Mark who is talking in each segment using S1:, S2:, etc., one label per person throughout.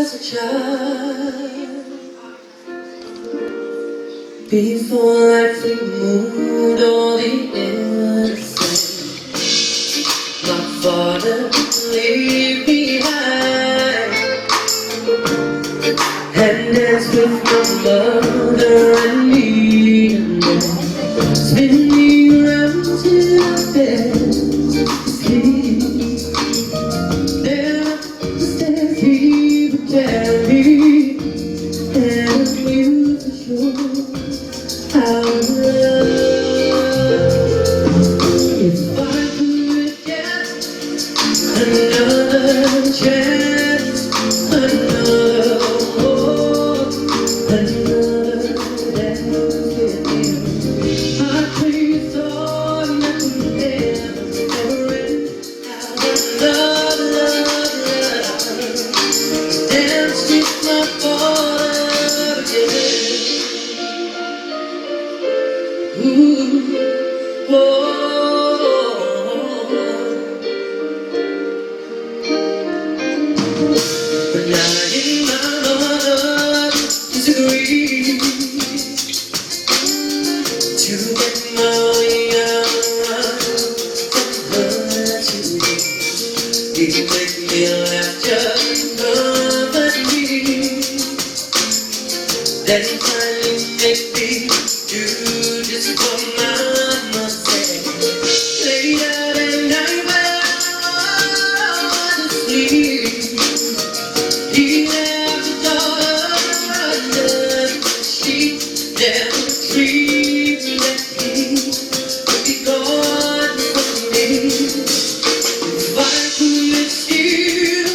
S1: was a child, before life removed all the innocence, my father lay behind and danced with my mother and me, and then spin me around till I fell asleep. Then upstairs he would tell me, and we used to show how to love. If I could get another chance, another hope, another dance with you, I'd please all that could never end. Love, love, love, dance with my father again. Ooh, oh. But now my mother disagrees to get my young from her to me. You can make me laugh just comfort me. Then finally make me do just what mama said. Late out at night when I was asleep, he left his daughter under the sheet. Never dreamed that he would be gone from me. If I could steal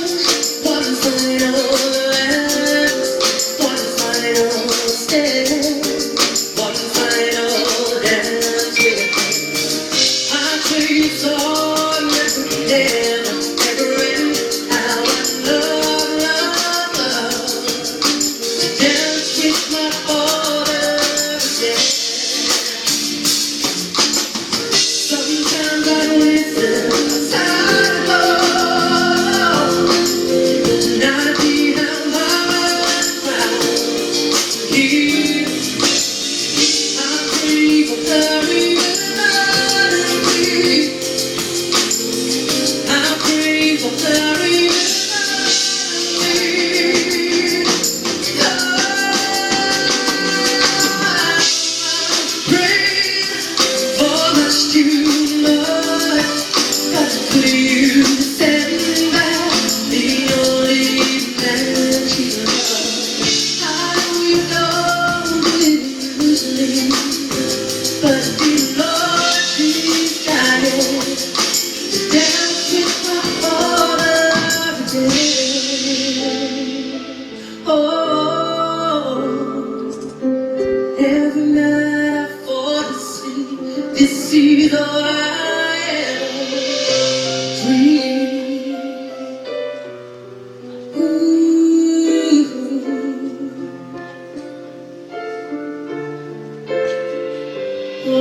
S1: one final glance, one final stare, one final dance with you, I'd chase all that could never end. How I love, love, love to dance with my father again. Sometimes I listen outside the door, not to be how mama was proud. Here, I pray for glory and honesty. I pray for glory and honesty. I pray for my student Lord, got to clear the setting back, the only man she loves. I know you usually, but the Lord she's trying to dance with my father again. Oh, every night I fall asleep, this is all I am, free. Ooh. Oh.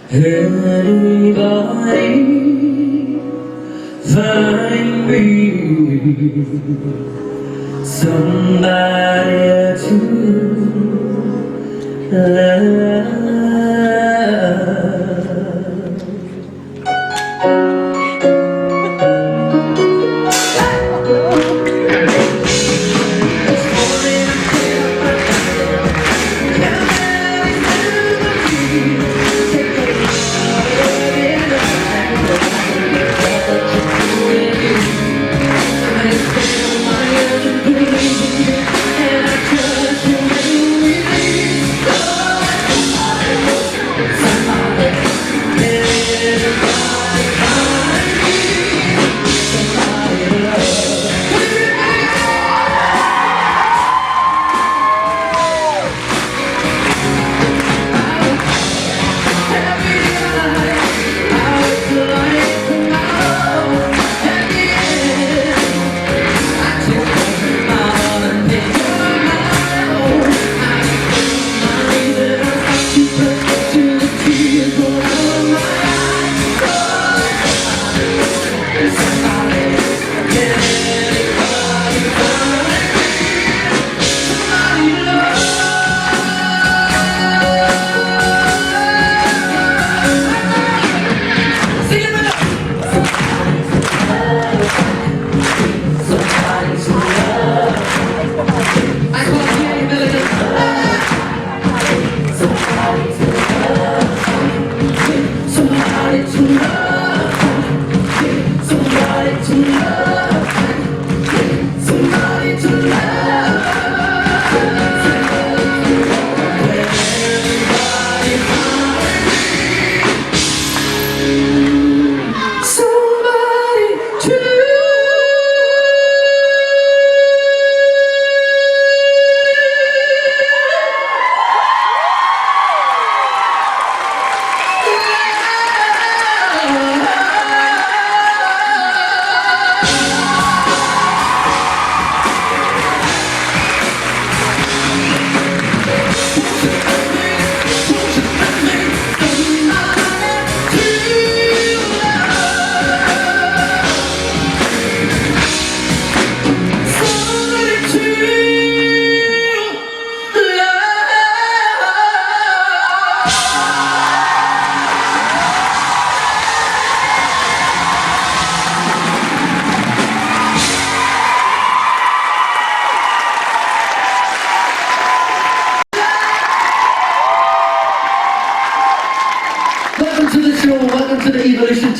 S1: Anybody find me somebody to love? And I trust you.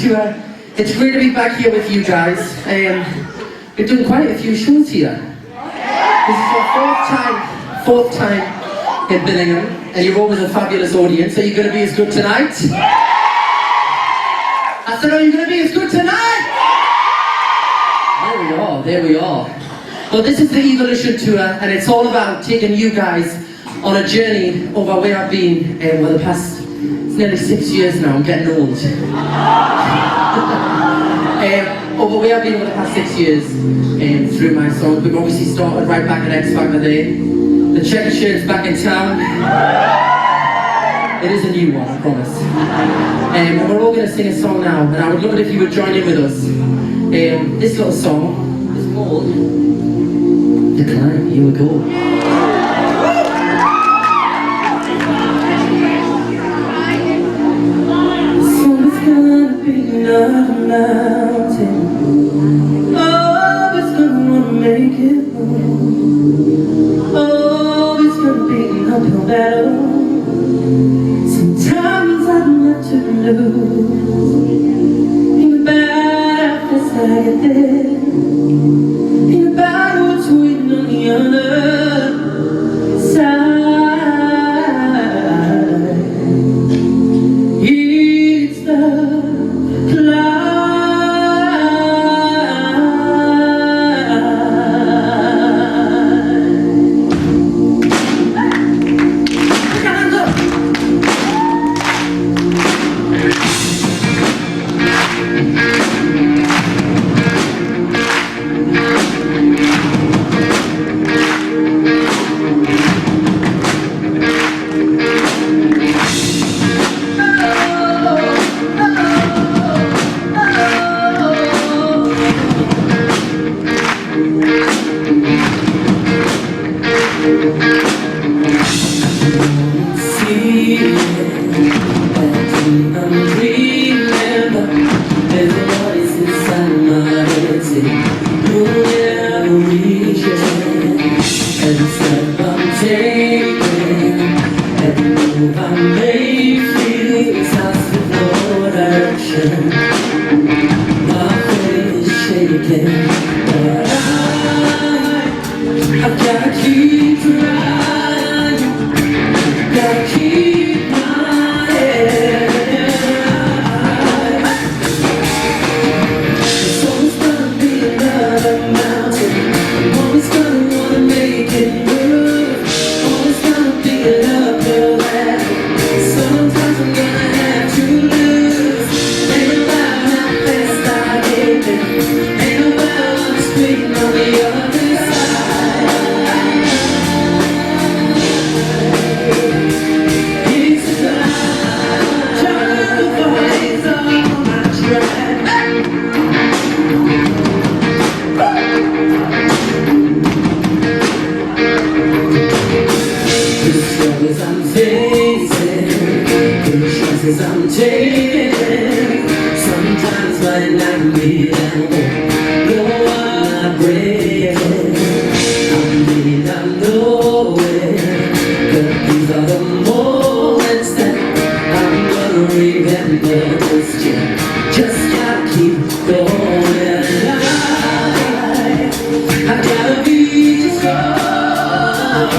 S2: tour. It's great to be back here with you guys. We've done quite a few shows here. This is your fourth time in Billingham, and you're always a fabulous audience. Are you going to be as good tonight? I said, are you going to be as good tonight? There we are. Well, this is the Evolution Tour, and it's all about taking you guys on a journey over where I've been over the past, it's nearly 6 years now, I'm getting old. Over where I've been over the past 6 years through my songs. We've obviously started right back at X Factor there. The checker shirt's back in town. It is a new one, I promise. And we're all going to sing a song now, and I would love it if you would join in with us. This little song is called Decline. Here we go. Someone's gonna be another mountain. Always gonna wanna make it home. Always gonna be an uphill battle. Sometimes I'm left to lose. Think about this I get there. Think about what's waiting on the other side. It's the I've gotta keep trying, gotta keep my head high. There's always gonna be another mountain. I'm always gonna wanna make it move. Always gonna be an uphill battle. Sometimes I'm gonna have to lose. Ain't about how fast I get it. Ain't about what's waiting on the other side. It's time, turn the voice on my track. The struggles I'm facing, the chances I'm taking, sometimes might knock me down. No, I'm not breaking. I'm leaning, I'm nowhere. But these are the moments that I'm gonna remember most. Yeah, just gotta keep going. I gotta be strong.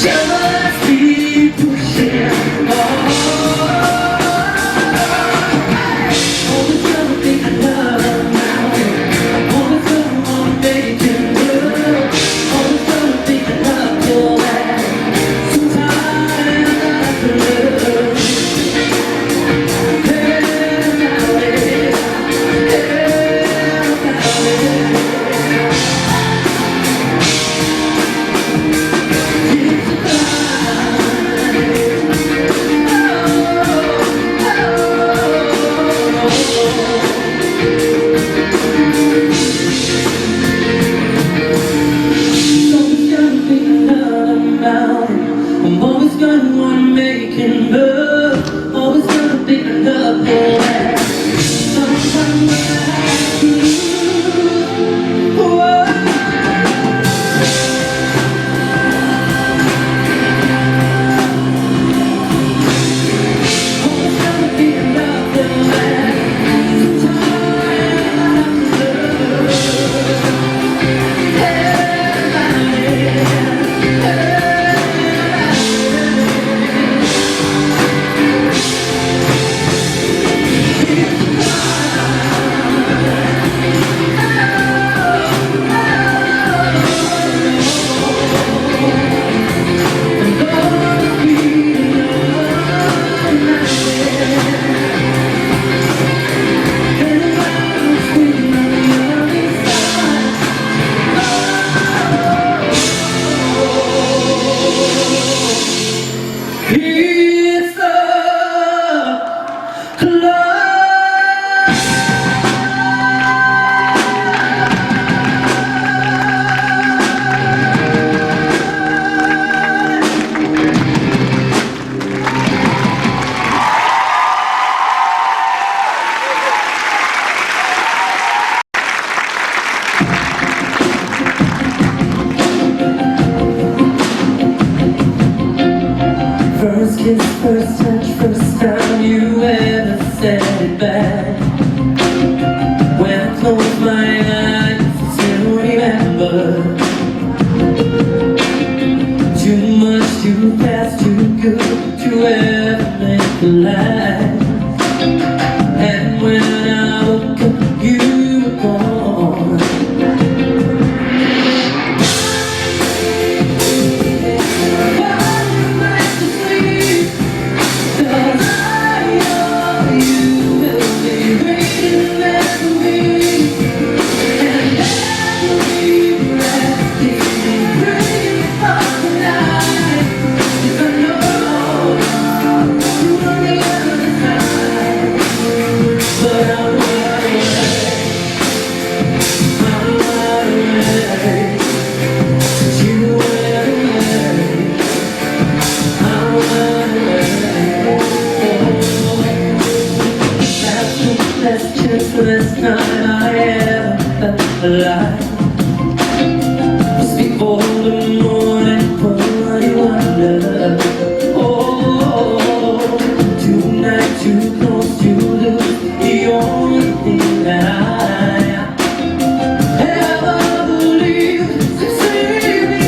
S2: Just keep pushing on. Always gonna be another mountain. Always gonna wanna make it good. Always gonna be another land. Sometimes I have to lose. Hey, about it. I'm always gonna wanna make it move. Always gonna be another way. Sometimes I have to lose. Always gonna be another way. kiss, first touch, first time you ever said it back. When I close my eyes, I still remember. Too much, too fast, too good to ever make a lie. And when I woke up, you were gone. First time I ever felt alive was before the morning party wonder. Oh, tonight too close to lose the only thing that I ever believed to save me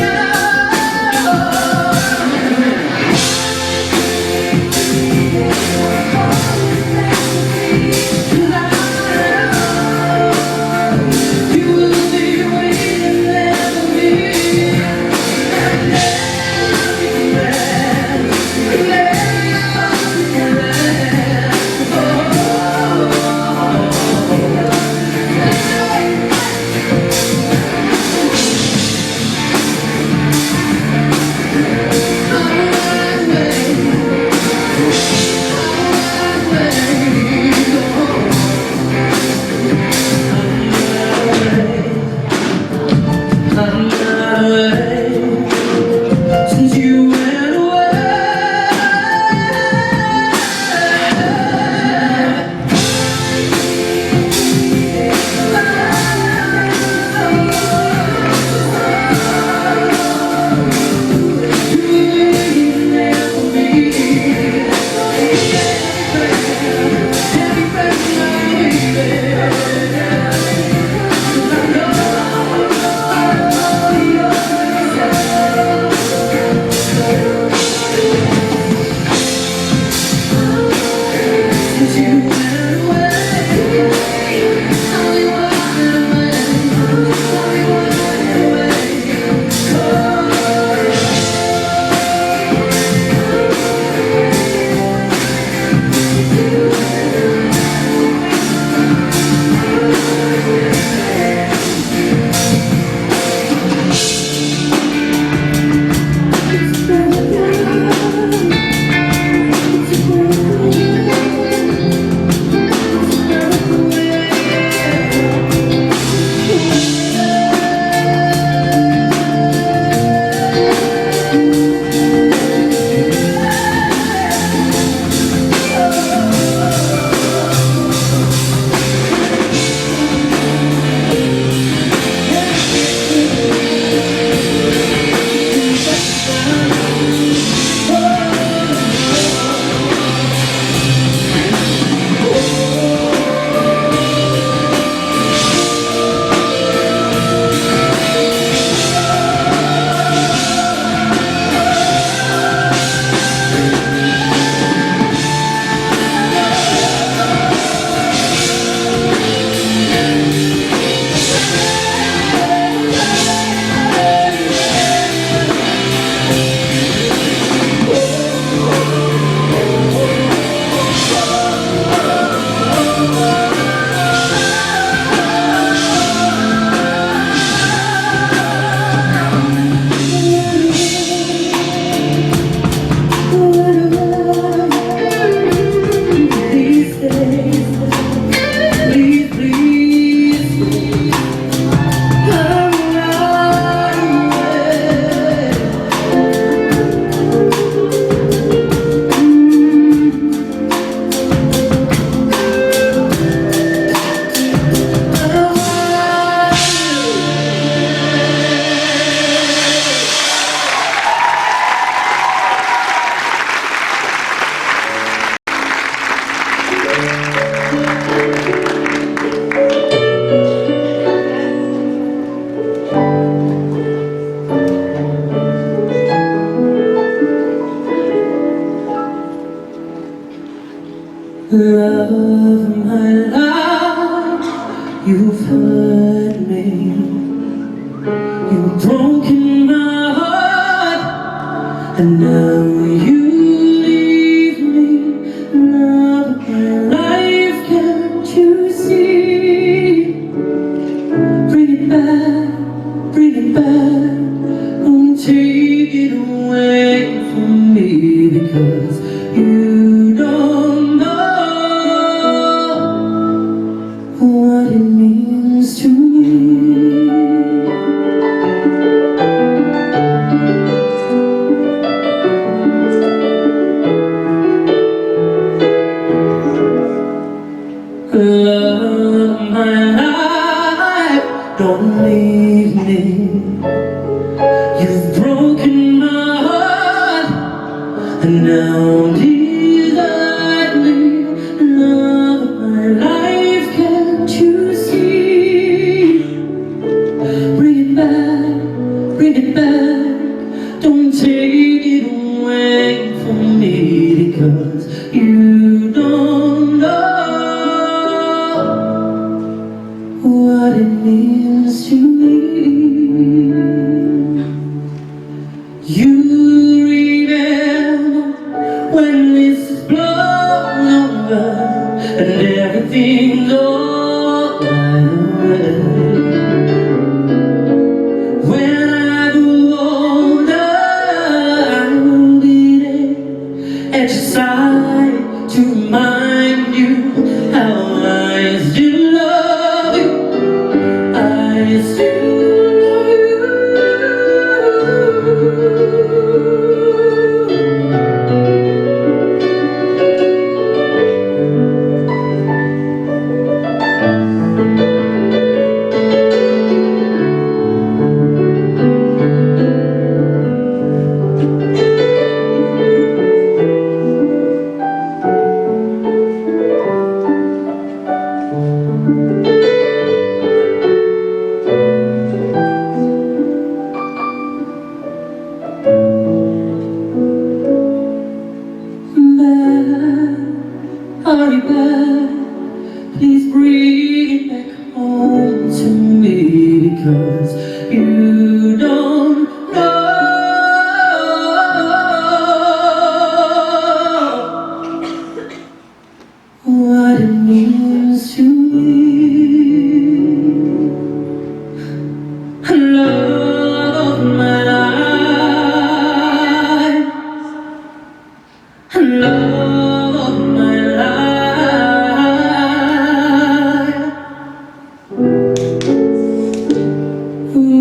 S2: And now you leave me, love of my life, can't you see? Bring it back, bring it back, don't take it away from me, because you don't know what it means to me. Love of my life, don't leave me. You've broken my heart, and now desert me. Love of my life, can't you see? Bring it back, don't take it away from me, because you don't know what it means to me. You remember when this is blown over and everything's alright. When I grow older, I will be there at your side to remind you how I still love you. I still love you. Hurry back, please bring it back home to me, because you don't know what it means to me. Love of my life, love of my life. Ooh.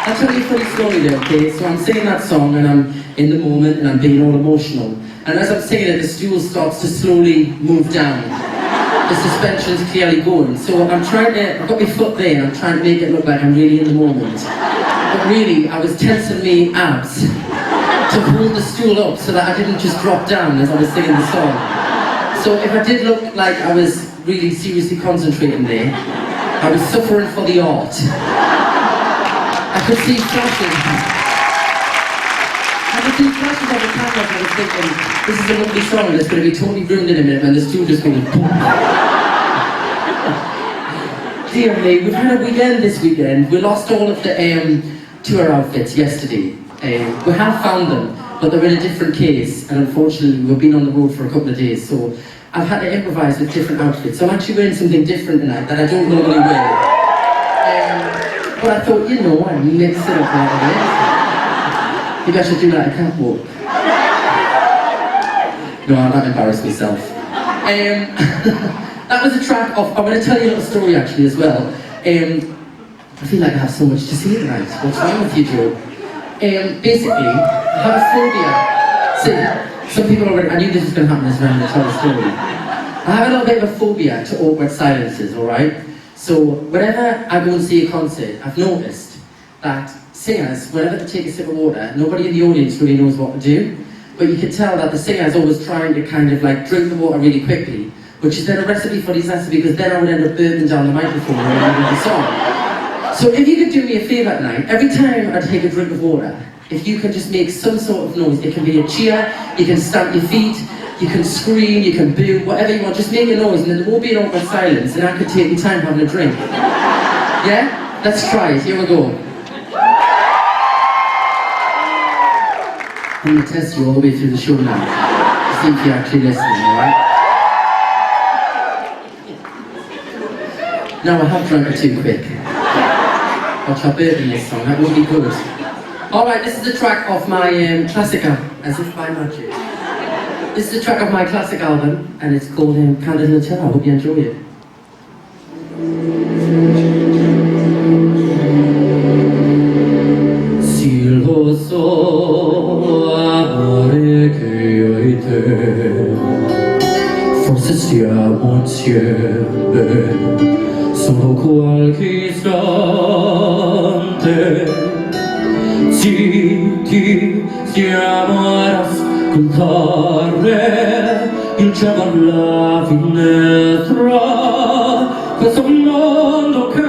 S2: I'll tell you a funny story there, okay? So I'm singing that song and I'm in the moment and I'm being all emotional. And as I'm singing it, the stool starts to slowly move down. The suspension's clearly going. So I've got my foot there and I'm trying to make it look like I'm really in the moment. But really, I was tensing my abs to hold the stool up so that I didn't just drop down as I was singing the song. So if I did look like I was really seriously concentrating there, I was suffering for the art. I could see flashes. I could see flashes on the camera and I was thinking, this is a lovely song and it's going to be totally ruined in a minute and the stool just going boom. Dear me, we've had a weekend this weekend. We lost all of the tour outfits yesterday. We have found them, but they're in a different case, and unfortunately we've been on the road for a couple of days, so I've had to improvise with different outfits. So I'm actually wearing something different tonight that I don't normally wear. But I thought, you know, I'd mix it up a little bit. Maybe I should do like a catwalk. No, I'm not embarrassed myself. That was a track of, I'm going to tell you a little story actually as well. I feel like I have so much to say tonight. What's wrong with you, Joe? Basically, I have a phobia. See, some people already, I knew this was going to happen as well when I tell the story. I have a little bit of a phobia to awkward silences, alright? So, whenever I go and see a concert, I've noticed that singers, whenever they take a sip of water, nobody in the audience really knows what to do. But you can tell that the singer is always trying to kind of like drink the water really quickly, which is then a recipe for disaster because then I would end up burping down the microphone at the end of the song. So if you could do me a favour tonight, every time I take a drink of water, if you can just make some sort of noise, it can be a cheer, you can stamp your feet, you can scream, you can boo, whatever you want, just make a noise and then there won't be an awkward silence and I could take my time having a drink. Yeah? Let's try it, here we go. I'm going to test you all the way through the show now, to see if you're actually listening, alright? No, I have drunk it too quick. I'll chop it in this song, that won't be good. Alright, this is the track of my classic album, as if by magic. This is the track of my classic album, and it's called Candid Little. I hope you enjoy it. Si lo so, amore che io e te, forse stiamo insieme, solo qualche istante, zitti stiamo a ascoltare il cielo alla finestra, questo mondo che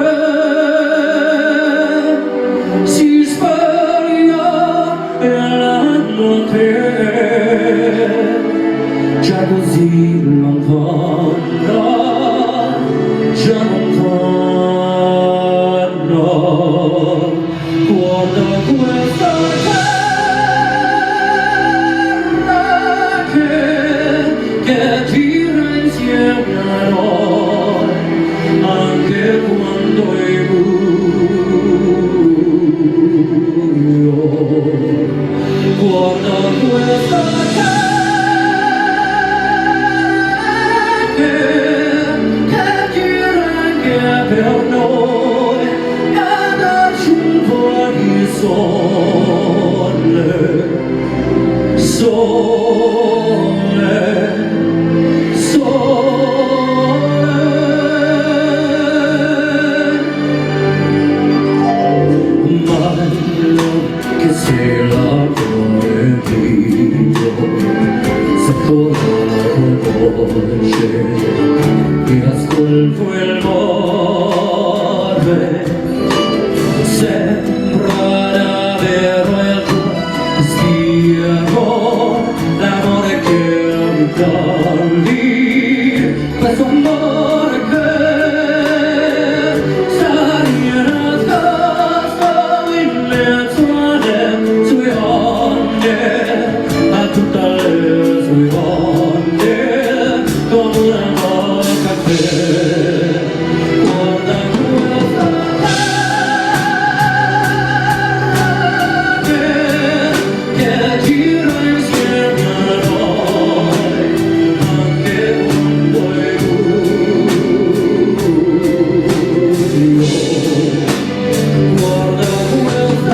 S2: si spoglia nella notte, già così lontana, già lontano, guarda questa che gira insieme a noi, anche quando è buio. Guarda questa che gira anche per noi, e darci un po' di sole, sole. Se l'amore vivo, sotto la tua voce, e ascolto il nome, sembra davvero il tuo destino, l'amore che mi togli, questo amore che sta nascosto in mezzo sue onde, a tutte le sue onde, come una bocca che guarda questa che gira insieme a noi, anche quando è buio. Guarda questa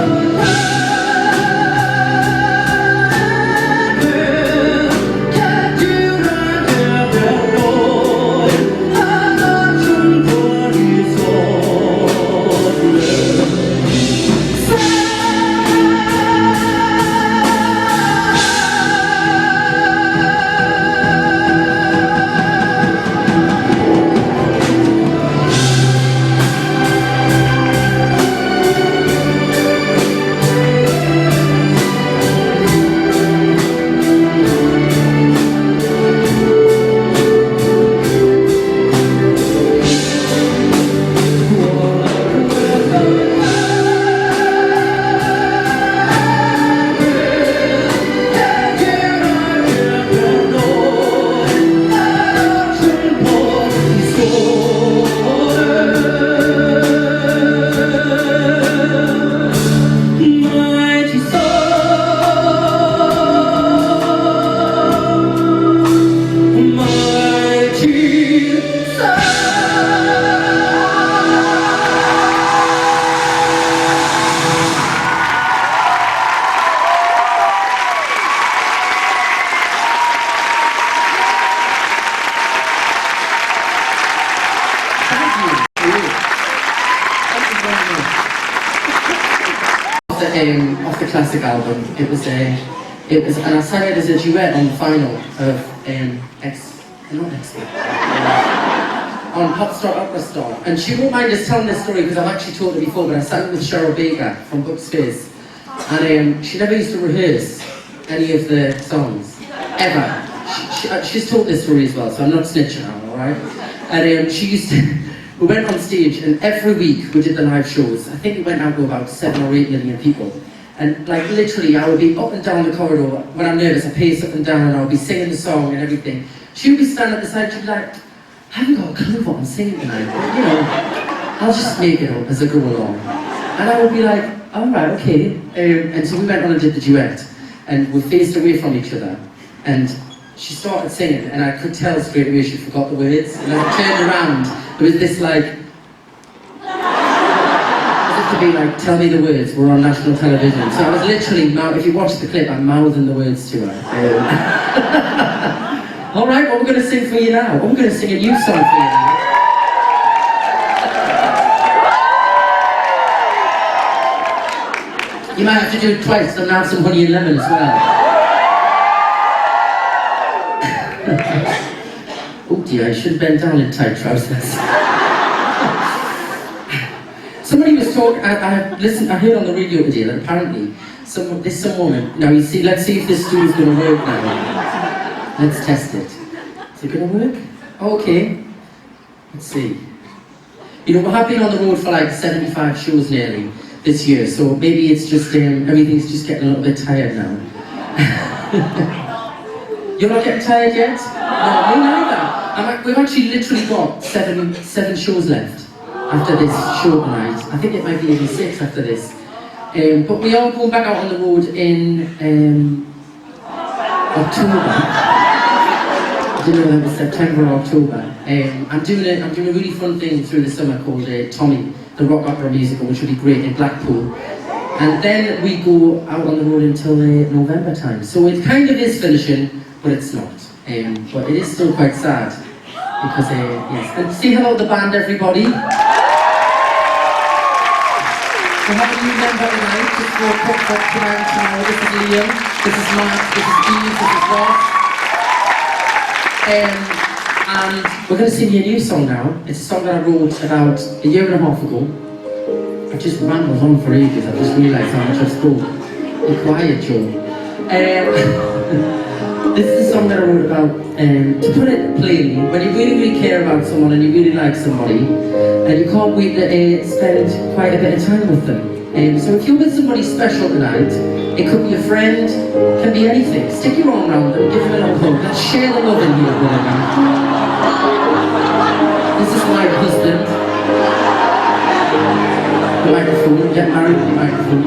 S2: off the classic album. It was, and I sang it as a duet on the final of not X, on Pop Star Opera Star. And she won't mind us telling this story because I've actually told her before, but I sang with Cheryl Baker from Buckspace. And she never used to rehearse any of the songs, ever. She's told this story as well, so I'm not snitching on her, alright? And she used to, we went on stage and every week we did the live shows. I think we went out to about 7 or 8 million people. And like literally I would be up and down the corridor. When I'm nervous I pace up and down and I would be singing the song and everything. She would be standing at the side, she'd be like, I haven't got a clue what I'm singing tonight, but, you know, I'll just make it up as I go along. And I would be like, alright, okay. And so we went on and did the duet. And we faced away from each other. And she started singing, and I could tell straight away she forgot the words. And as I turned around, there was this like, as if to be like, tell me the words, we're on national television. So I was literally, if you watch the clip, I'm mouthing the words to her. Alright, what we're going to sing for you now? I'm going to sing a new song for you now. You might have to do it twice, so now have some honey and lemon as well. Oh dear, I should bend down in tight trousers. Somebody was talking, I heard on the radio today that apparently there's some woman, now you see, let's see if this stool is going to work now. Let's test it. Is it going to work? Okay. Let's see. You know, we have been on the road for like 75 shows nearly this year, so maybe it's just, everything's just getting a little bit tired now. You're not getting tired yet? No, me neither. We've actually literally got seven shows left after this show tonight. I think it might be even 6 after this. But we are going back out on the road in October. I don't know whether it was September or October. I'm doing a really fun thing through the summer called Tommy, the rock opera musical, which will be great in Blackpool. And then we go out on the road until November time. So it kind of is finishing, but it's not. But it is still quite sad. Because, yes. And say hello to the band, everybody. We have a new member tonight, just for a quick tonight. This is Liam, this is Matt, this is Eve, this is Ross. And we're going to sing you a new song now. It's a song that I wrote about a year and a half ago. I've just rambled on for ages, I've just realised how much I've spoke. Be quiet, Joe. This is a song that I wrote about, to put it plainly, when you really, really care about someone and you really like somebody, and you can't wait to spend quite a bit of time with them. So if you're with somebody special tonight, it could be a friend, it can be anything. Stick your arm around them, give them a little hug. Let's share the love in here, Billingham. This is my husband. The microphone, get married with the microphone.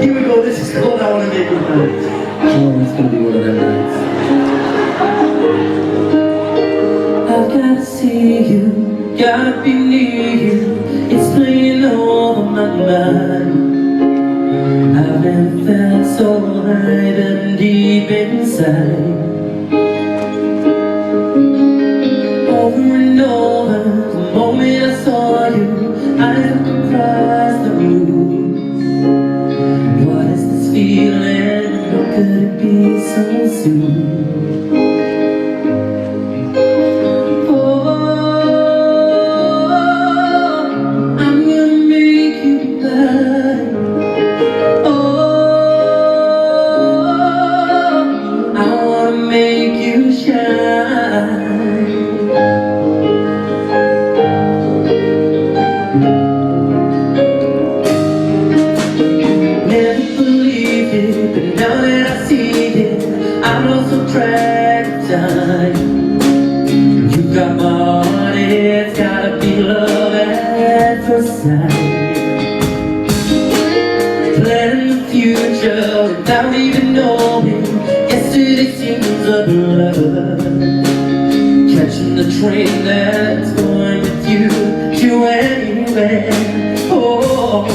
S2: Here we go, this is called I Want to Make You Happy. Oh, it's going to be one of them nights. I've got to see you, gotta be near you. It's playing over my mind. I've never felt so high and deep inside. Over and over, the moment I saw you, I looked across the room. What is this feeling? How could it be so soon? Oh, I'm gonna make you mine. Oh, I wanna make you shine. Track of time. You got my heart, it's gotta be love at first sight. Planning the future without even knowing. Yesterday seems a blur. Catching the train that's going with you to anywhere. Oh.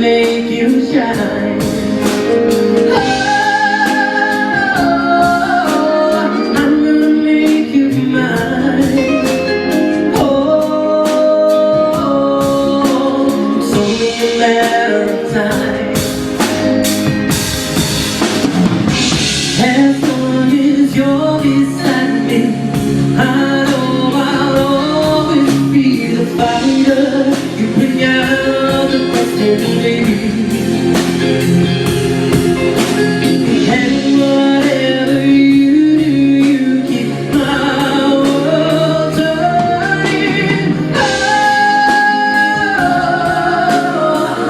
S2: Make you shine. Oh, I'm gonna make you mine. Oh, shine. As long as you're beside me, I know I'll always be the fighter. You bring out the best in me. And whatever you do, you keep my world turning. Oh,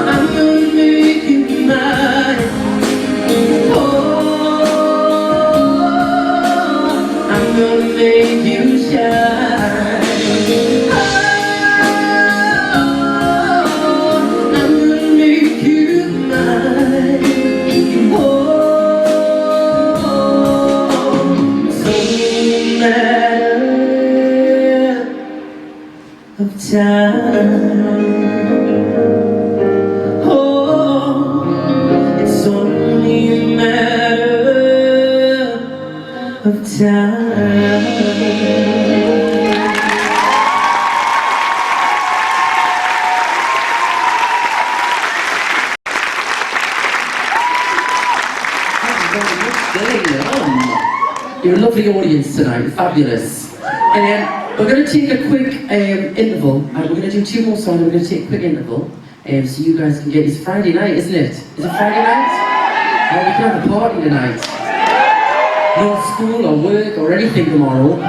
S2: I'm gonna make you mine. Oh, I'm gonna make you shine. Oh, I'm gonna make you mine. Oh, so matter of time. Oh, it's only a matter of time. You're a lovely audience tonight, fabulous. We're going to take a quick interval. We're going to do 2 more songs. We're going to take a quick interval, so you guys can get. It's Friday night, isn't it? Is it Friday night? Oh, we can have a party tonight. No school or work or anything tomorrow. No.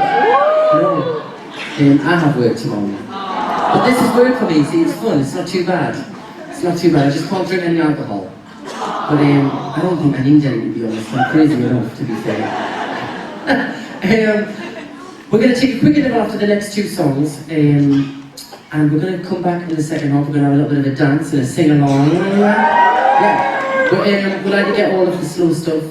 S2: I have work tomorrow. But this is work for me. See, it's fun. It's not too bad. It's not too bad. I just can't drink any alcohol. But I don't think I need any, to be honest. I'm crazy enough, to be fair. We're going to take a quick interval after the next 2 songs, and we're going to come back in the second half. We're going to have a little bit of a dance and a sing-along. Yeah. But we'll like to get all of the slow stuff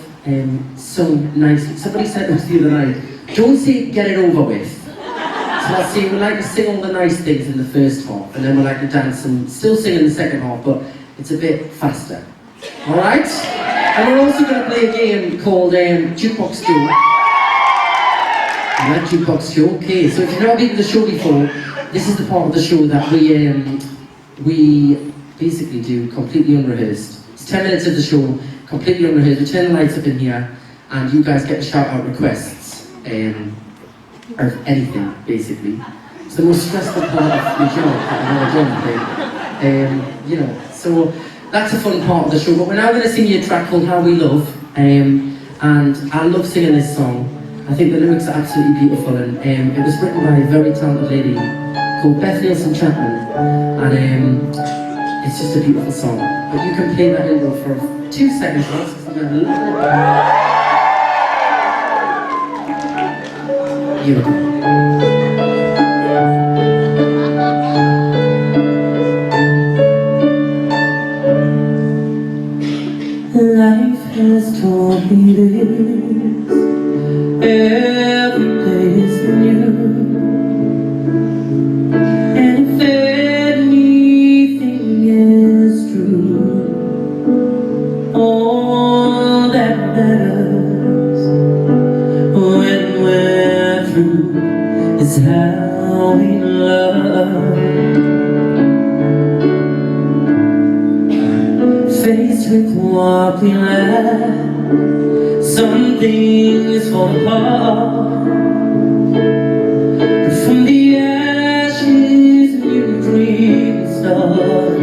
S2: so nicely. Somebody said this the other night, don't say get it over with. So I say we like to sing all the nice things in the first half, and then we like to dance and still sing in the second half, but it's a bit faster. Alright? And we're also going to play a game called Jukebox Show. That Jukebox Show. Okay, so if you've never been to the show before, this is the part of the show that we basically do completely unrehearsed. It's 10 minutes of the show, completely unrehearsed. We turn the lights up in here, and you guys get to shout out requests of anything, basically. It's the most stressful part of the job that I've ever done. So that's a fun part of the show. But we're now going to sing you a track called How We Love, and I love singing this song. I think the lyrics are absolutely beautiful, and it was written by a very talented lady called Beth Nielsen Chapman, and it's just a beautiful song. But you can play that intro for 2 seconds, because I'm going to love it. Beautiful. Life has taught me this. Every day is new, and if anything is true, all that matters when we're through is how we love. Faced with what we lack, some things fall apart, but from the ashes new dreams start.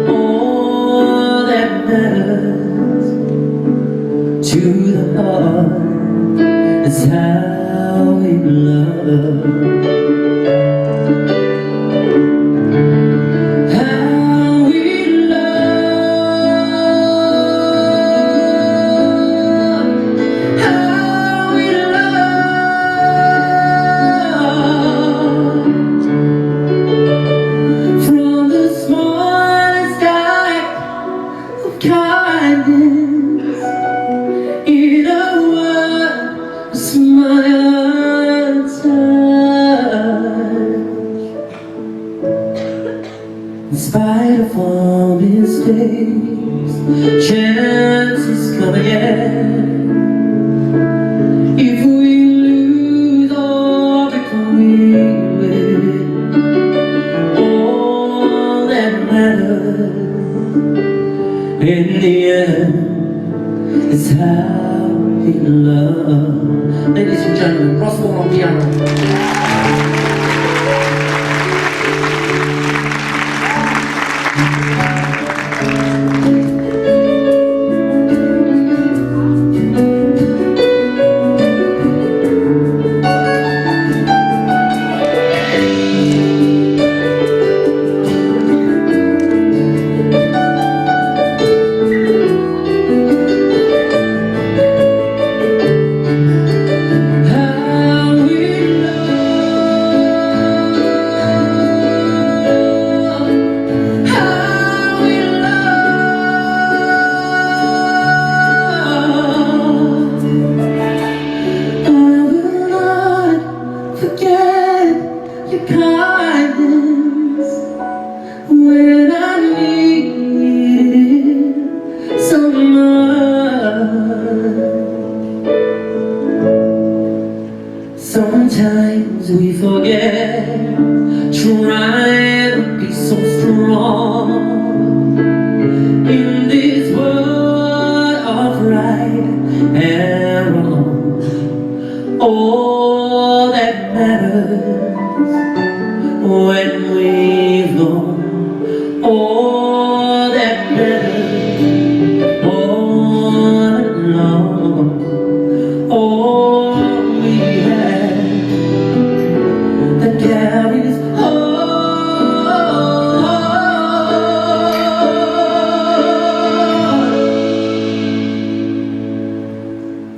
S2: All that matters to the heart is how we love. Kindness in a word, a smile, a touch. In spite of all mistakes, chances come again. If we lose or if we win, all that matters in the end, it's how we love. Ladies and gentlemen, Roswell on piano. When I need so much, sometimes we forget, trying to be so strong in this world of right and wrong. All that matters when we've gone. All that matters, all along, all we have that carries on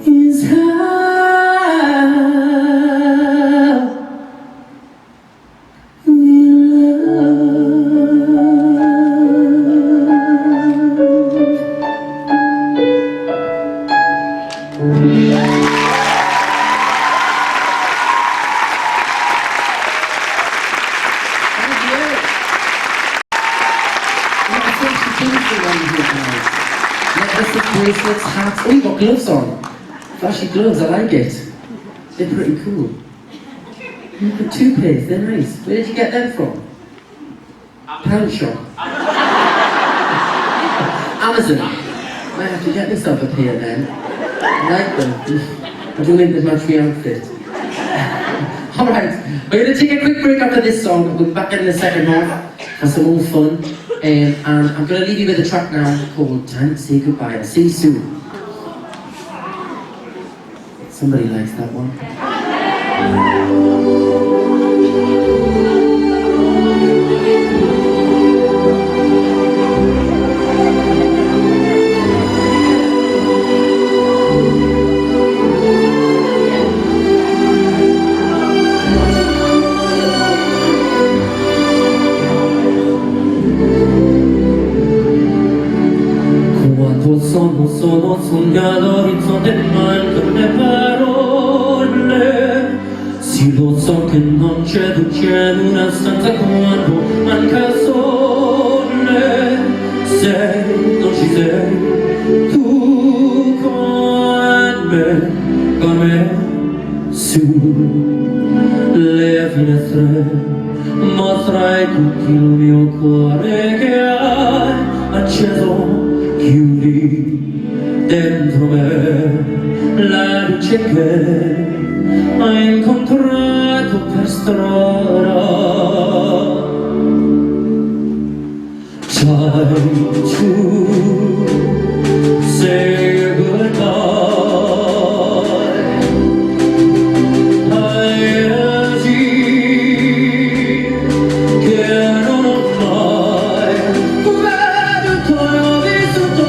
S2: is how bracelets, hats. Oh, you got gloves on. Flashy gloves, I like it. They're pretty cool. You got toothpaste, they're nice. Where did you get them from? Pound shop. Amazon. Might have to get myself a pair then. I like them. I don't think there's much for your outfit. Alright, we're going to take a quick break after this song. We'll be back in the second half for some more fun. And I'm going to leave you with a track now called Time to Say Goodbye. I'll see you soon. Somebody likes that one. Sono sognato l'orizzonte manco le parole. Sì, lo so che non c'è una stanza quando manca il sole. Sei, non ci sei, tu con me, su le finestre, mostrai tutto il mio cuore che hai acceso. Chiudi dentro me la luce che hai incontrato per strada. Time to say goodbye. Hai agito che non ho mai veduto.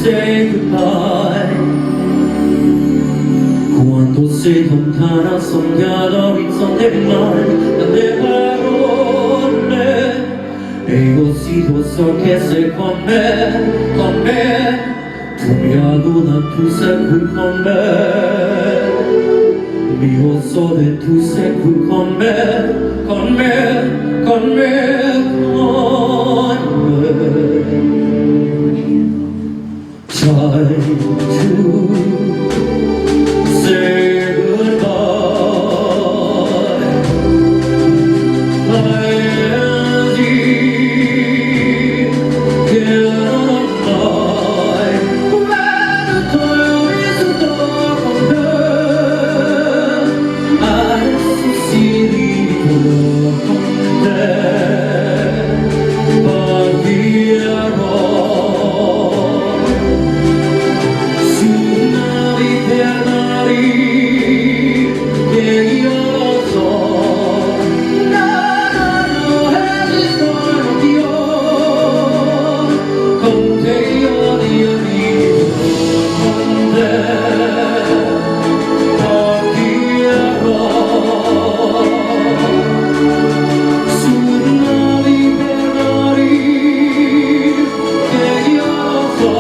S2: Say goodbye. Quando sei lontana sogna l'orizzonte mai dalle parole. E così lo so che sei con me, Cambiato da tu sei qui con me, io so che tu sei qui con me, con me, con me, con me. Try to say goodbye. I cannot fly. When the time is dark on earth, I see the on there, but we are all sunali pernali che io so. No, es con Dios, con te io vivo con te, partirò. Sunali pernali che io so.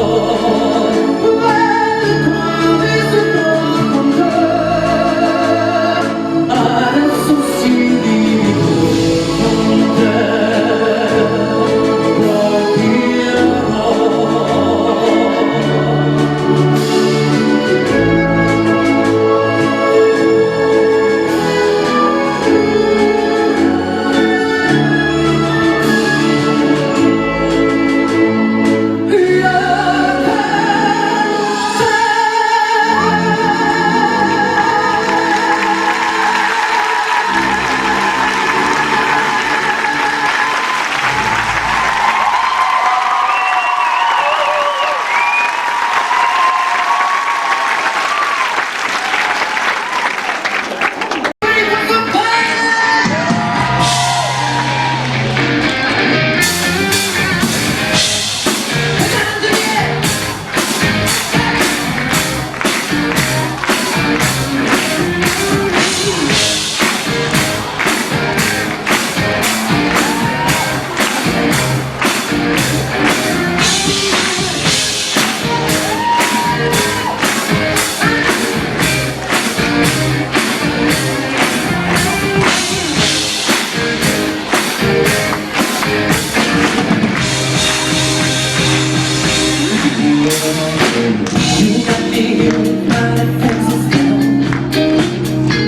S2: You got me in my defenses down.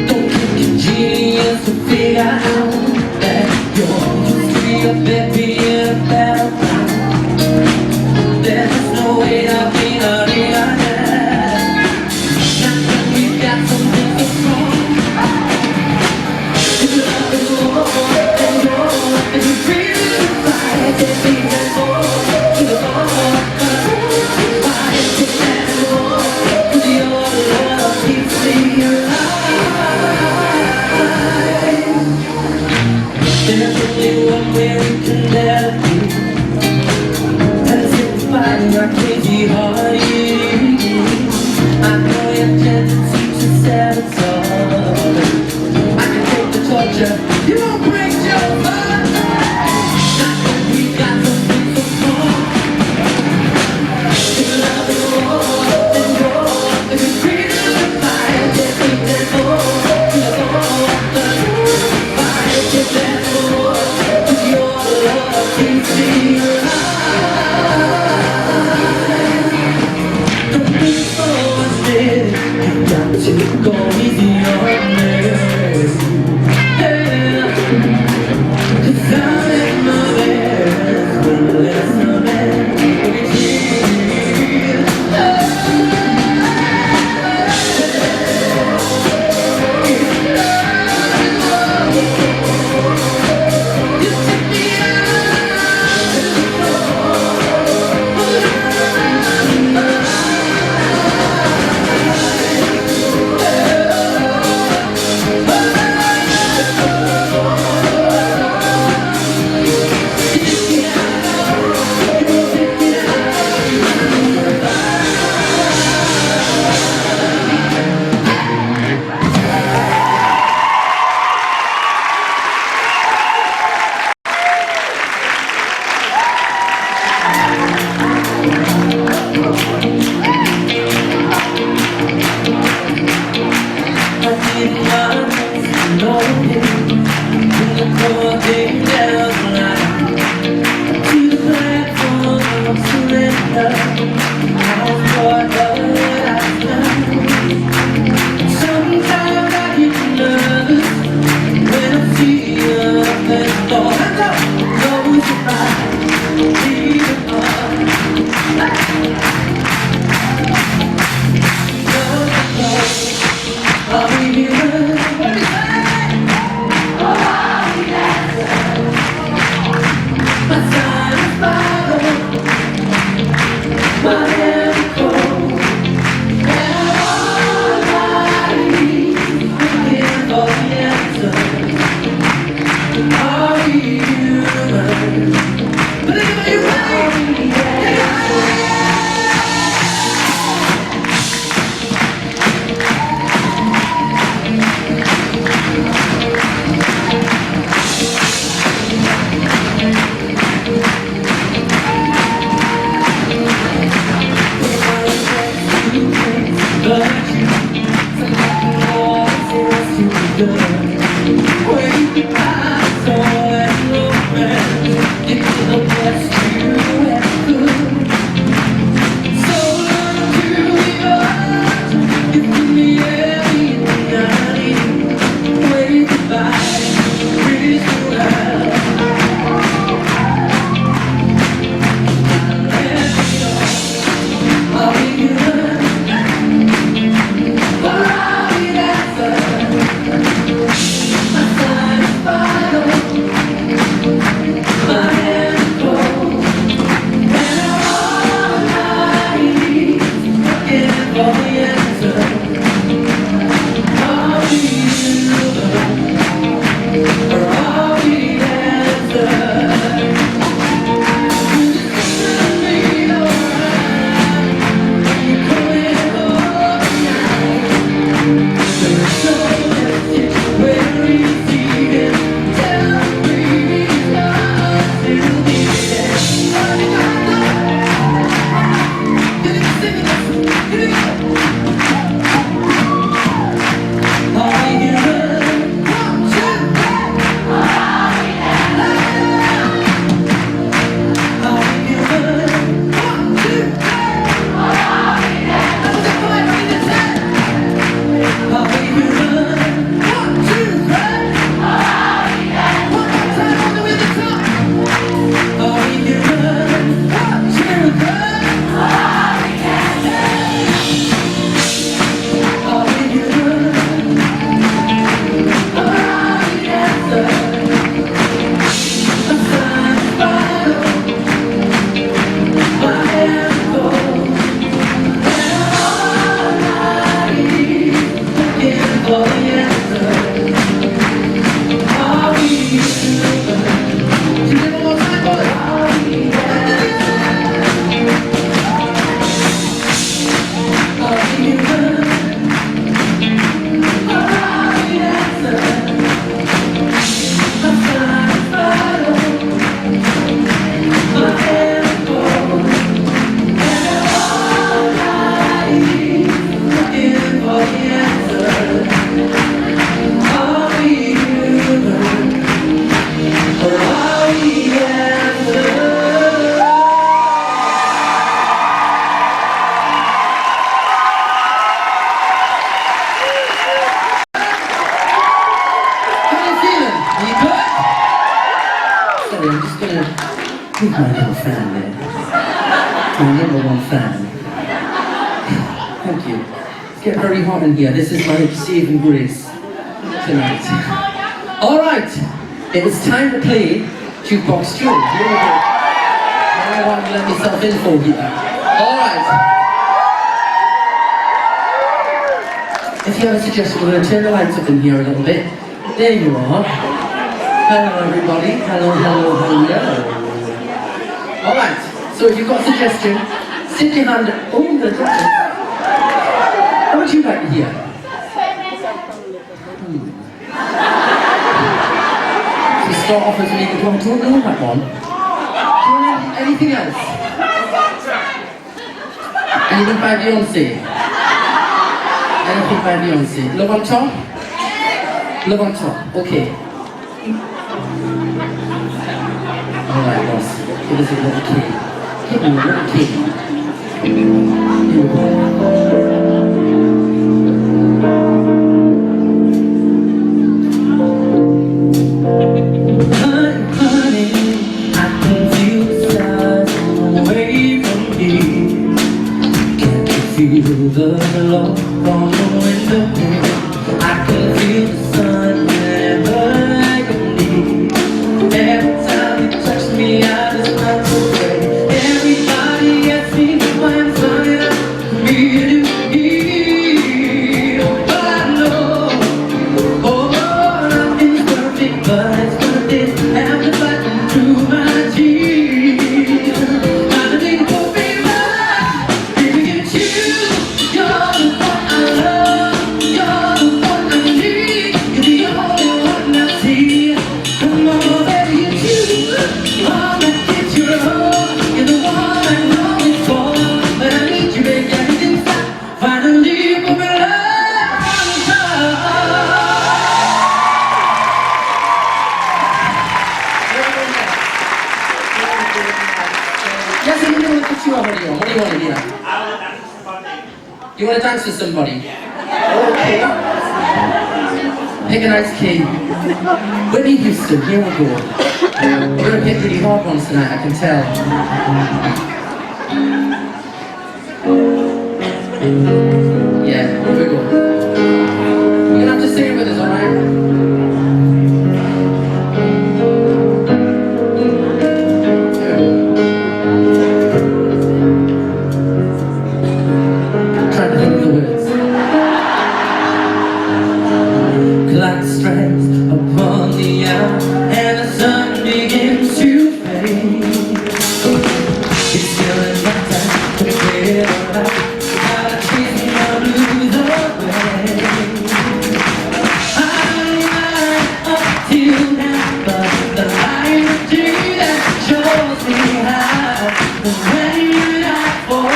S2: Don't think you're genius to figure out that you're free of it being a battleground. There's no way to be on the other. Not when we got something that's wrong. If love is more than more, if you feel the fight, then be that more to the ball. There's only one way we can let be, and it's in fighting our crazy heart. I know your tendency to sabotage. I can take the torture, you won't break your heart. Not when we got something so strong. If love is more than more, if you feel the fire, just keep that more to the ball. Fire, get that more, 'cause your love keeps me alive. Don't be so unsteady, you got to go easy on me. Yeah, 'cause I'm in my best when there's no man we feel. You take me out. Who's my little fan there? My number one fan. Thank you. It's getting very hot in here. This is my saving grace tonight. Alright, it was time to play Jukebox Joe. I want to let myself in for here. Alright. If you have a suggestion, we're going to turn the lights up in here a little bit. There you are. Hello everybody. Hello, hello, hello. Alright, so if you've got a suggestion, stick your hand over the drop. What would you like to hear? So start off with me, don't know that one. Do you want anything else? Anything by Beyonce? Anything by Beyonce? Love on top? Love on top, okay. Alright, boss. Give us a little key. Give me a little key. Here we go. Honey, I can feel the stars away from me. Can't you feel the love on the window? I can feel the sun whenever I can need. Every time you touch me, I just want to pray. Everybody asks me why I'm flying up for me to heal. But I know, oh, nothing's perfect, but it's worth it. After fighting through my tears, I think we'll be right. Baby, it's you. You're the one I love. You're the one I need. you want to hear? You want to dance with somebody? Okay. Pick a nice key. Whitney Houston, here we go. We're going to pick really hard ones tonight, I can tell. Yeah, here we go. You're going to have to sing it with us, alright? Trying to think of the words. Clock strikes upon the hour and the sun begins to fade. It's still in my time to figure out how to chase my blues away. I live my life up till now, but the light of day that shows me how. And when you're not for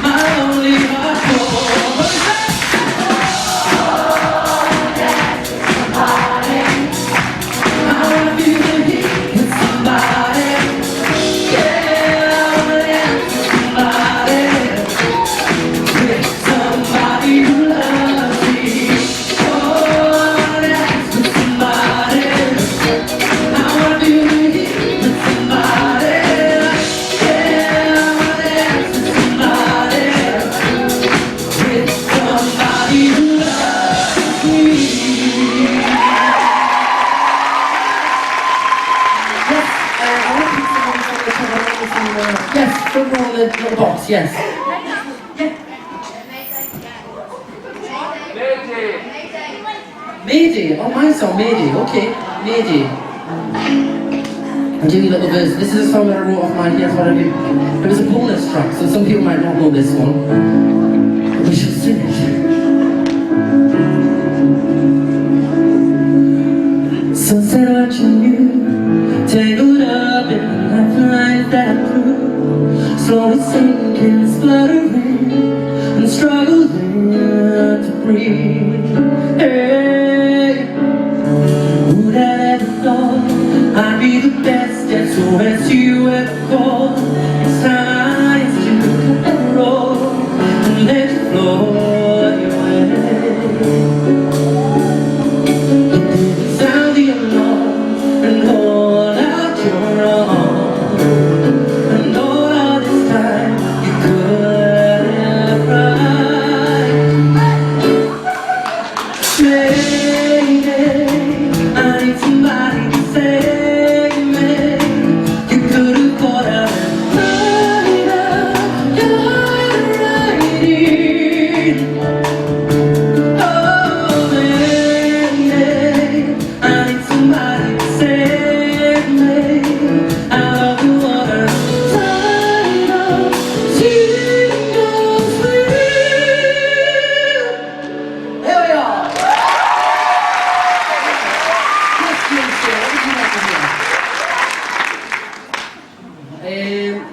S2: my only heart for. Yes, from all the little box, yes. Mayday. Oh, my song, Mayday. Okay, Mayday. I'll do you a little verse. This is a song that I wrote off my head. It was a bonus track, so some people might not know this one. But we should sing it. Sunset watching you, tangled up in the lifeline that I threw. Slowly sinking, spluttering, and struggling to breathe. Hey, who'd have ever thought I'd be the best SOS you ever called? It's time to cut the road and let it flow your way. It didn't sound the alarm and hold out your arm.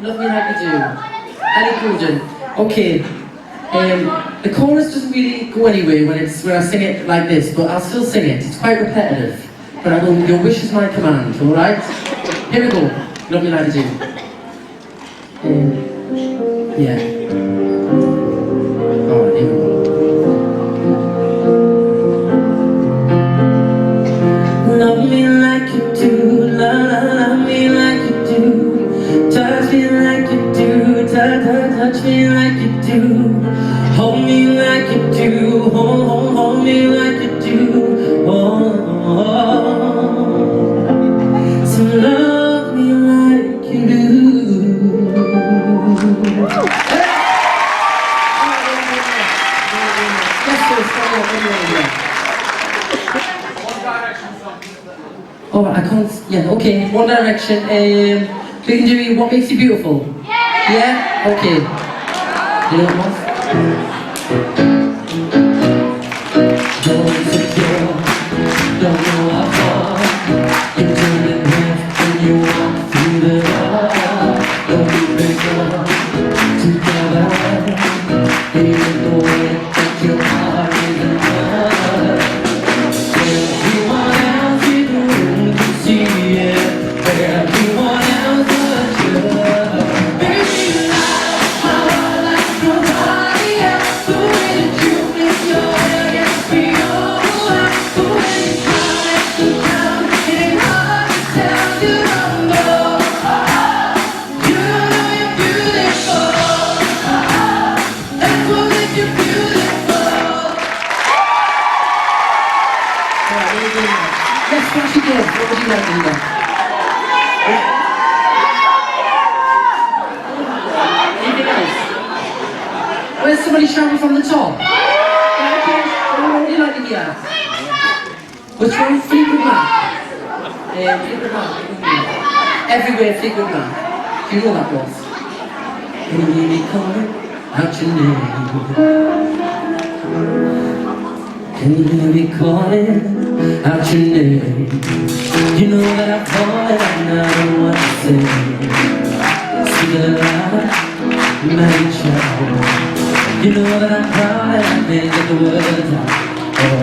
S2: Love Me Like You Do. Okay. The chorus doesn't really go anywhere when I sing it like this, but I'll still sing it. It's quite repetitive. But I will, your wish is my command, alright? Here we go. Love Me Like You Do. Yeah. Alright, here we go. Love me like you do, love me like you do. Touch me like you do, touch me like you do. Hold me like you do, hold me like you do. So love me like you do. Oh, I can't, yeah, okay, One Direction. We can do What Makes You Beautiful? Yeah? Okay. You know what? Don't insecure, don't know how far. You turn in half when you walk through the door. Don't be bigger, together. Even the way that your heart is in love. Everyone else in the room can see it. Everyone else but you. Baby, like to hear? Anything else? Where's somebody shouting from the top? What would you like to hear? Which one? Fleetwood Mac. Fleetwood Mac. Everywhere Fleetwood Mac. Do you know that was? Can you hear me calling out your name? Can you hear me calling out your name? You know that I call it and I don't want to say. See the light, my child. You know that I'm proud and I think that the words are oh,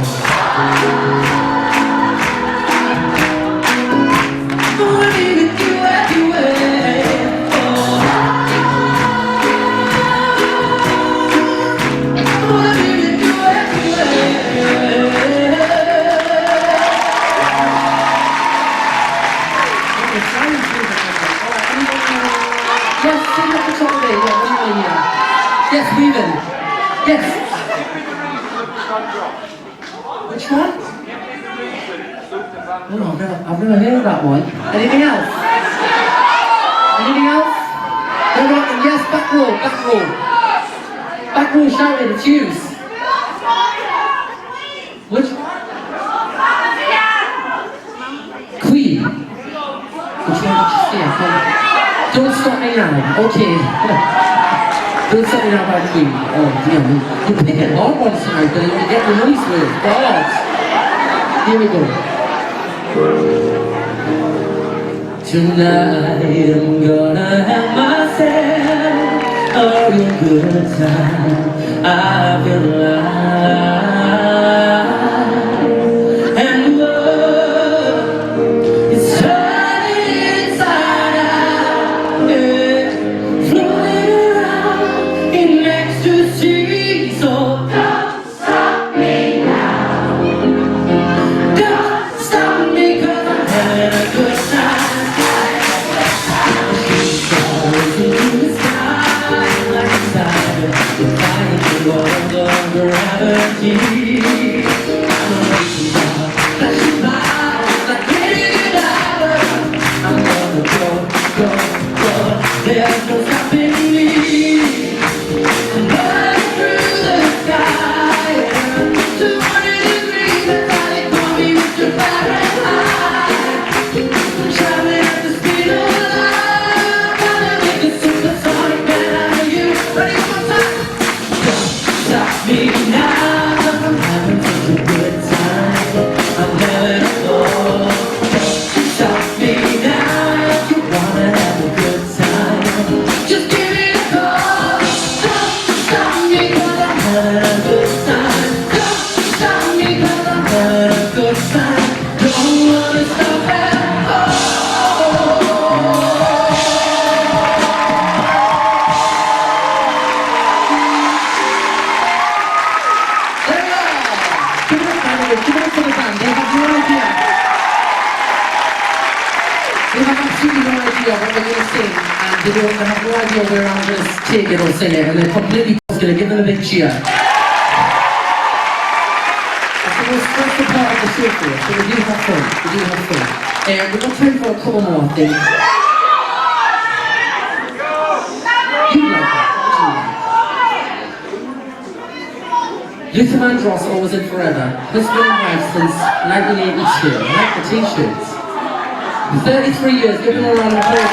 S2: I need you everywhere. Oh, I need you everywhere. Yes, sing at the top of it. Yeah, what do you want to hear? Yes, Weaven. Yes. Which one? Oh, I've never heard that one. Anything else? Anything else? Yes, back row, back row. Back row, shout it, it's yours. Which one? Queen. Which one did you say? Don't stop me now. Okay. Don't stop me now by Queen. Oh, dear. You're picking hard ones tonight, but you get the noise with. God. Here we go. Tonight I'm gonna have myself a real good time. I feel alive. And love is turning inside out, yeah. Floating around in ecstasy. So don't stop me now. Don't stop me 'cause I'm having a good time. Stars in the sky like a tiger, defying the laws of gravity. I'm a racing car, flashing by like any diver. I'm gonna go. There's no stopping me. I'm running through the sky. 200 degrees, that's how they call me Mr. Fahrenheit. Traveling at the speed of light, gonna make a supersonic man out of you. Ready for time? Don't stop me now, 'cause I'm having such a good time. I'm having a ball. Don't stop me now if you wanna have a good time. Just give me a call. Don't stop me 'cause I'm having a good time. Don't stop me 'cause I'm having a good time. Don't wanna stop at all. There we are. Give it up, by the way. Give it up for the band. They have no idea. They have absolutely no idea what they're going to sing, and they have no idea where I'm going to take it or sing it, and they're completely going to give them a big cheer. That's the most stressful part of the show for us, so we do have fun. We've got time for a couple more, I think. You like that? Luther Vandross, Always and Forever. Husband and wife since 1982. I like the t-shirts. 33 years, give them a round of applause.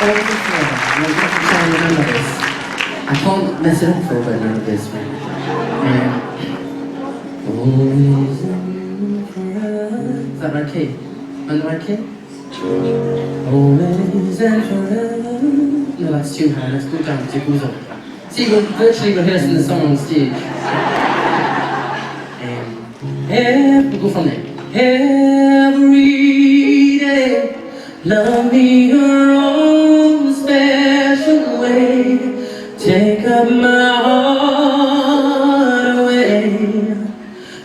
S2: Always and Forever. I'm going to try and remember this. I can't mess it up for a bit now, this one. Always and forever. Is that right key? Am I the right key? Always and forever. No, that's too high. Let's go down. It goes up. See, we're virtually rehearsing the song on stage. We'll go from there. Every day, love me your own special way. Take up my heart away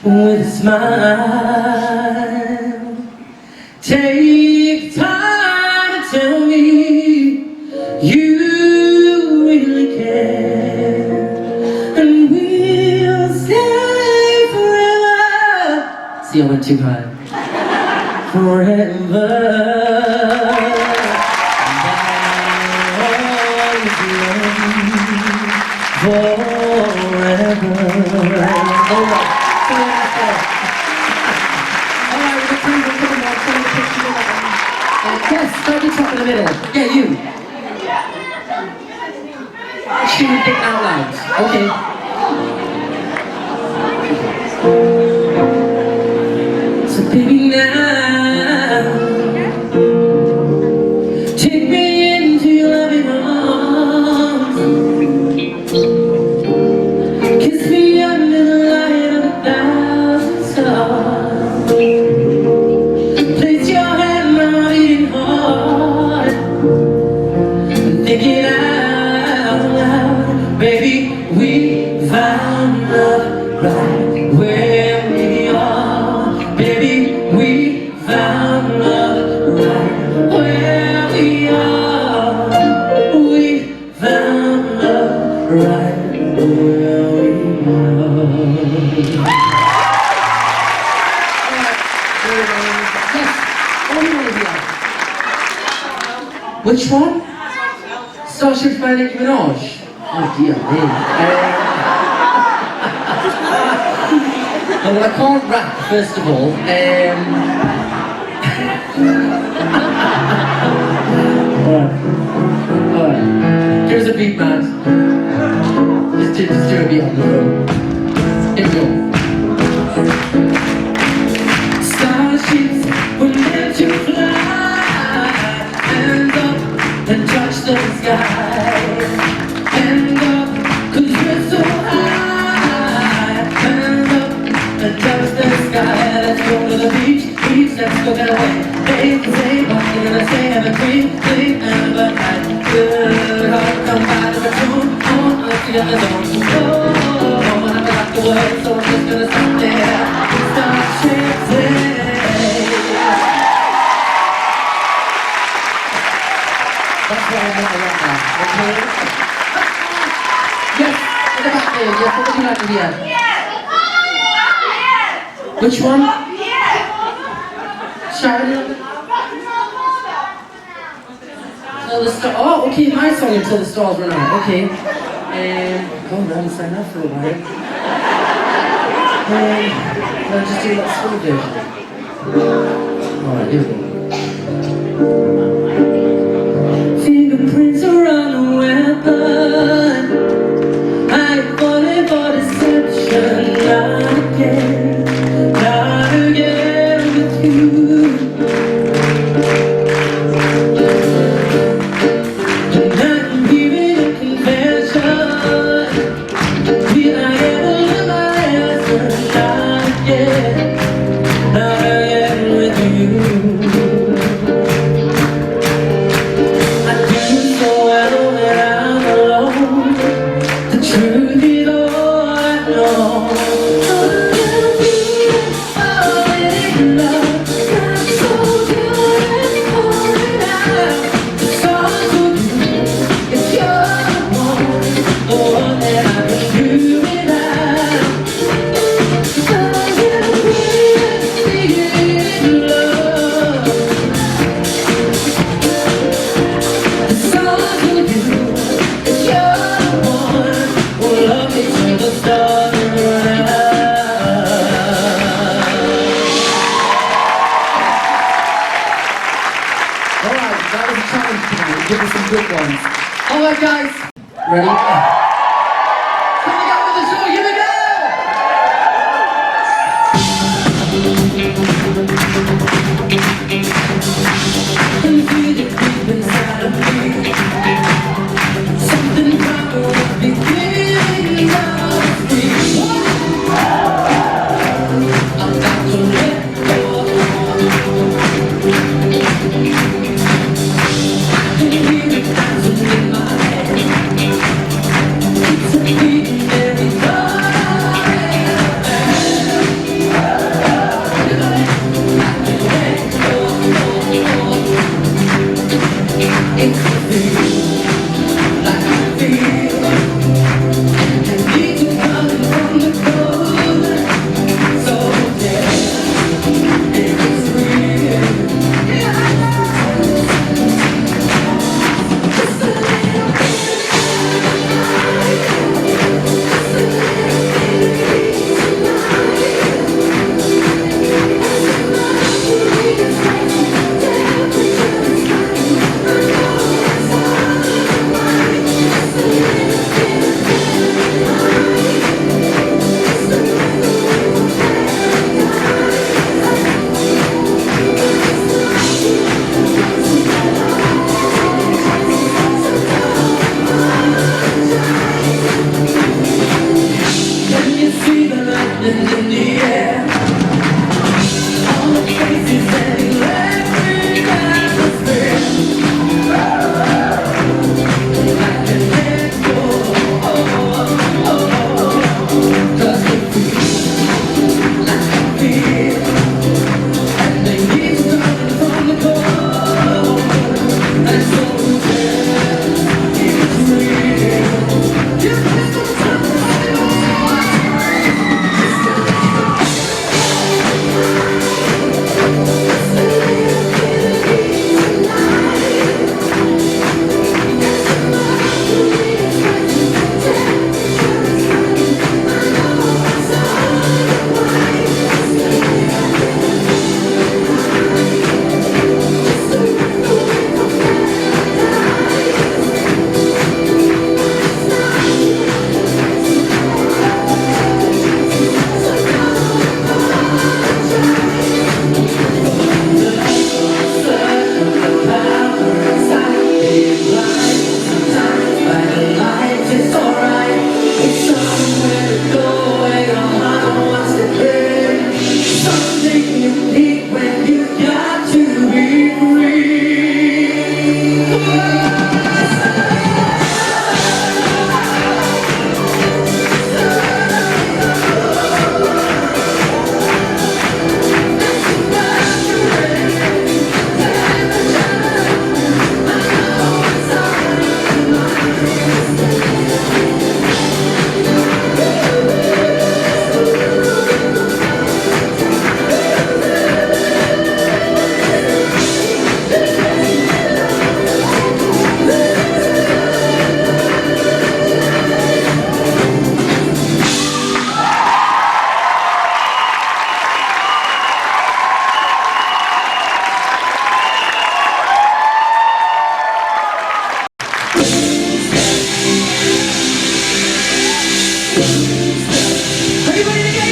S2: with a smile. Take time to tell me you really care, and we'll stay forever. See, I went too high. Forever. Forever. Alright, we're going to put them on, trying to put you on. Yes, start your top in the middle. Yeah, you. She would think out loud. Okay. So baby now, take me into your loving arms. Kiss me under the light of 1,000 stars. Place your hand on my beating heart and think it out loud. Baby, we found love right where we are. Baby, we found love right where we are. We found love right where we are. Yes, which one? Starship by Nicki Minaj. Oh dear me. Well, I can't rap, first of all. Alright. Give us a beat, man. Just do a beat on the road. Here we go. Starships were meant to fly. Hands up and touch the sky. Hands up, 'cause we're so high. Hands up and touch the sky. Let's go to the beach, let's go get away. They say, what you gonna say? Have a dream, sleep, and a night. Good, I'll come by to the tune. Let's get the zone. Oh, when I got the word, so I'm just gonna stop there. Start shifting. That's what I want to rock now, okay? Yes, in the back there, yes, what would you like to hear? Which one? Sharon? Till the Stars. Oh, okay, my song, Until the Stars Run Out. Okay. Go around and sign up for a while. I'll just do that slow version. Alright, here we go. Fingerprints are on a weapon. I'm falling for deception. Not again. Not again with you. And I'm giving a confession. Will I ever learn my lesson? Not again. Not again with you. I do so well when I'm alone. The truth is all I know. Give us some good ones. Alright guys, ready? Coming up with the show, here we go! Can you feel it deep inside of me? Something about the beginning of me. I'm about to let go. Can you hear it dancing in my head? Are you ready to get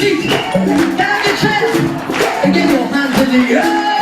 S2: seat. Get out your chairs and get your hands in the air.